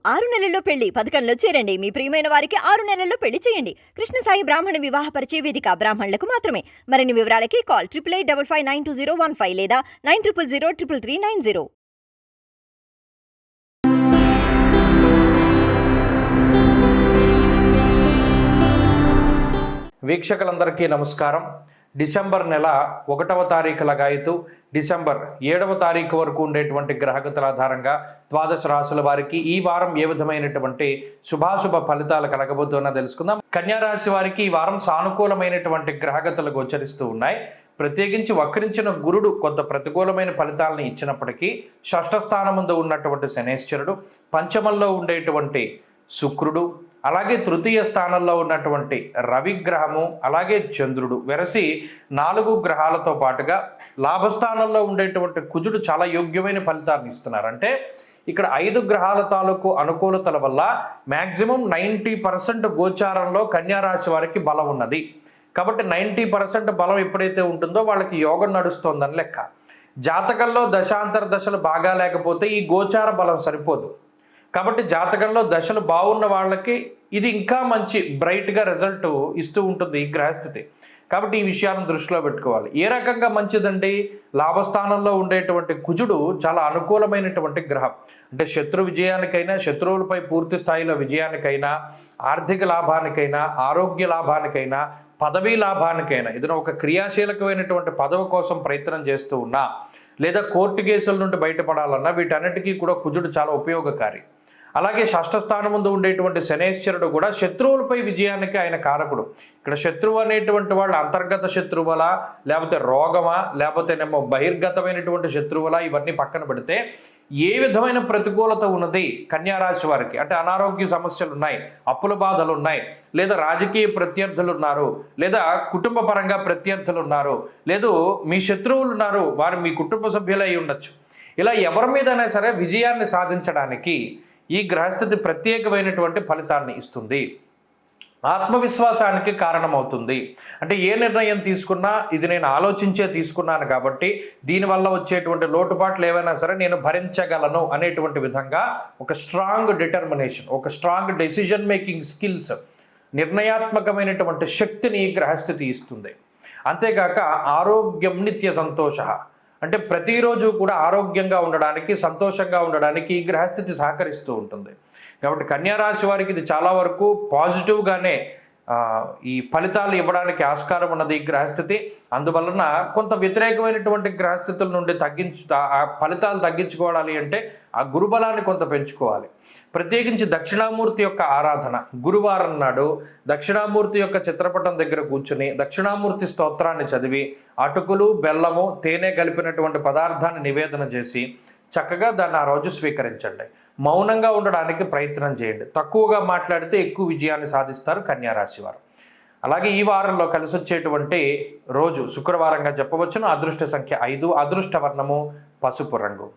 6 నెలల్లో పెళ్లి పథకంలో చేరండి. మీ ప్రియమైన వారికి 6 నెలల్లో పెళ్లి చేయండి. కృష్ణ సాయి బ్రాహ్మణ వివాహ పరిచయ వేదిక బ్రాహ్మణులకు మాత్రమే. మరిన్ని వివరాలకి కాల్ 8855592015 లేదా 9000333990. వీక్షకులందరికీ నమస్కారం. డిసెంబర్ నెల 1వ తారీఖు లగాయతు డిసెంబర్ 7వ తారీఖు వరకు ఉండేటువంటి గ్రహగతుల ఆధారంగా ద్వాదశ రాశుల వారికి ఈ వారం ఏ విధమైనటువంటి శుభాశుభ ఫలితాలు కలగబోతున్నా తెలుసుకుందాం. కన్యారాశి వారికి ఈ వారం సానుకూలమైనటువంటి గ్రహగతులు గోచరిస్తూ ఉన్నాయి. ప్రత్యేకించి వక్రించిన గురుడు కొంత ప్రతికూలమైన ఫలితాలను ఇచ్చినప్పటికీ షష్ఠ స్థానం ముందు ఉన్నటువంటి శనేశ్వరుడు, పంచమంలో ఉండేటువంటి శుక్రుడు, అలాగే తృతీయ స్థానంలో ఉన్నటువంటి రవిగ్రహము, అలాగే చంద్రుడు వెరసి 4 గ్రహాలతో పాటుగా లాభస్థానంలో ఉండేటువంటి కుజుడు చాలా యోగ్యమైన ఫలితాలను ఇస్తున్నారు. అంటే ఇక్కడ 5 గ్రహాల తాలూకు అనుకూలతల వల్ల మ్యాక్సిమం 90% గోచారంలో కన్యారాశి వారికి బలం ఉన్నది. కాబట్టి 90% బలం ఎప్పుడైతే ఉంటుందో వాళ్ళకి యోగం నడుస్తోందని లెక్క. జాతకంలో దశాంతర దశలు బాగా లేకపోతే ఈ గోచార బలం సరిపోదు. కాబట్టి జాతకంలో దశలు బాగున్న వాళ్ళకి ఇది ఇంకా మంచి బ్రైట్గా రిజల్ట్ ఇస్తూ ఉంటుంది ఈ గ్రహస్థితి. కాబట్టి ఈ విషయాలను దృష్టిలో పెట్టుకోవాలి. ఏ రకంగా మంచిదండి? లాభస్థానంలో ఉండేటువంటి కుజుడు చాలా అనుకూలమైనటువంటి గ్రహం. అంటే శత్రు విజయానికైనా, శత్రువులపై పూర్తి స్థాయిలో విజయానికైనా, ఆర్థిక లాభానికైనా, ఆరోగ్య లాభానికైనా, పదవీ లాభానికైనా, ఏదైనా ఒక క్రియాశీలకమైనటువంటి పదవి కోసం ప్రయత్నం చేస్తూ ఉన్నా, లేదా కోర్టు కేసుల నుండి బయటపడాలన్నా వీటన్నిటికీ కూడా కుజుడు చాలా ఉపయోగకారి. అలాగే షష్ఠ స్థానం ముందు ఉండేటువంటి శనేశ్వరుడు కూడా శత్రువులపై విజయానికి ఆయన కారకుడు. ఇక్కడ శత్రువు అనేటువంటి వాళ్ళు అంతర్గత శత్రువులా, లేకపోతే రోగమా, లేకపోతేనేమో బహిర్గతమైనటువంటి శత్రువులా, ఇవన్నీ పక్కన పెడితే ఏ విధమైన ప్రతికూలత ఉన్నది కన్యారాశి వారికి అంటే అనారోగ్య సమస్యలు ఉన్నాయి, అప్పుల బాధలు ఉన్నాయి, లేదా రాజకీయ ప్రత్యర్థులు ఉన్నారు, లేదా కుటుంబ పరంగా ప్రత్యర్థులు ఉన్నారు, లేదు మీ శత్రువులు ఉన్నారు, వారు మీ కుటుంబ సభ్యులు అయి ఉండొచ్చు. ఇలా ఎవరి మీదైనా సరే విజయాన్ని సాధించడానికి ఈ గ్రహస్థితి ప్రత్యేకమైనటువంటి ఫలితాన్ని ఇస్తుంది. ఆత్మవిశ్వాసానికి కారణమవుతుంది. అంటే ఏ నిర్ణయం తీసుకున్నా ఇది నేను ఆలోచించే తీసుకున్నాను కాబట్టి దీనివల్ల వచ్చేటువంటి లోటుపాట్లు ఏవైనా సరే నేను భరించగలను అనేటువంటి విధంగా ఒక స్ట్రాంగ్ డిటర్మినేషన్, ఒక స్ట్రాంగ్ డెసిజన్ మేకింగ్ స్కిల్స్, నిర్ణయాత్మకమైనటువంటి శక్తిని ఈ గ్రహస్థితి ఇస్తుంది. అంతేకాక ఆరోగ్యం నిత్య సంతోష, అంటే ప్రతిరోజు కూడా ఆరోగ్యంగా ఉండడానికి, సంతోషంగా ఉండడానికి ఈ గ్రహస్థితి సహకరిస్తూ ఉంటుంది. కాబట్టి కన్యారాశి వారికి ఇది చాలా వరకు పాజిటివ్గానే ఈ ఫలితాలు ఇవ్వడానికి ఆస్కారం ఉన్నది ఈ గ్రహస్థితి. అందువలన కొంత వ్యతిరేకమైనటువంటి గ్రహస్థితుల నుండి ఆ ఫలితాలు తగ్గించుకోవాలి అంటే ఆ గురుబలాన్ని కొంత పెంచుకోవాలి. ప్రత్యేకించి దక్షిణామూర్తి యొక్క ఆరాధన, గురువారం నాడు దక్షిణామూర్తి యొక్క చిత్రపటం దగ్గర కూర్చుని దక్షిణామూర్తి స్తోత్రాన్ని చదివి అటుకులు, బెల్లము, తేనె కలిపినటువంటి పదార్థాన్ని నివేదన చేసి చక్కగా దాన్ని ఆ రోజు స్వీకరించండి. మౌనంగా ఉండడానికి ప్రయత్నం చేయండి. తక్కువగా మాట్లాడితే ఎక్కువ విజయాన్ని సాధిస్తారు కన్యారాశి వారు. అలాగే ఈ వారంలో కలిసి వచ్చేటువంటి రోజు శుక్రవారంగా చెప్పవచ్చును. అదృష్ట సంఖ్య 5, అదృష్ట వర్ణము పసుపు రంగు.